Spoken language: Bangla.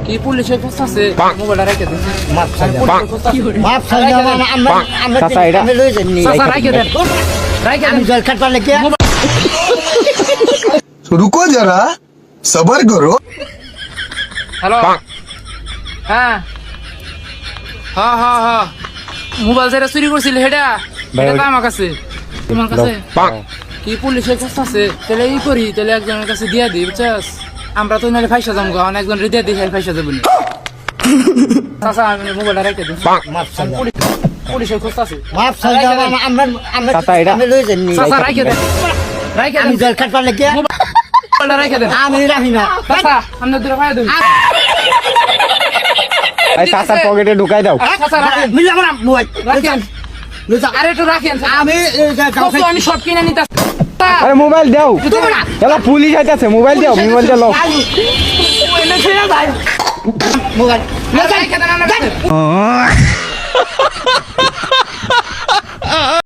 কি পুলিশে খুঁজতেছে মোবাইলটা রেখে দেন মাপ চাইলাম মাপ চাচা, এটা- আমি লই যাইনি চাচা রাখে দেন রাখে আমি দেন জল খাটবার লাগে रुको जरा सबर करो। হ্যালো হ্যাঁ হ্যাঁ হ্যাঁ হ্যাঁ মোবাইল যেটা চুরি করছিল সেটা এটা তো আমার কাছে তোমার কাছে কি পুলিশে খুঁজতেছে তাহলে ই করি তাহলে একজনের কাছে দিয়া দিই বুঝছস আমরা তো নাহলে ফাইসা যাবো গা একজন দিয়ে দিই ফাইসা যাবো না চাচা আমি মোবাইলটা রেখে দিন মাপ চাইলাম পুলিশে খুঁজতেছে মাপ চাইলাম চাচা, এটা- আমি লই যাইনি চাচা রাখে দেন রাখে আমি দেন জল খাটবার লাগে মোবাইলটা রেখে দেন আমি রাখি না চাচা আমরা দূরে ফাইয়া দেন এই চাচার পকেটে ঢুকাই দাও। চাচা রাখেন মিলে আমার মোবাইল রাখেন লই যা আরে একটু রাখেন আমি কত আমি সব কিনে নিতে আরে মোবাইল দাও, এলা পুলিশ আইতাছে, মোবাইল দাও, মোবাইল দাও। মোবাইল রেখে দেন আমরা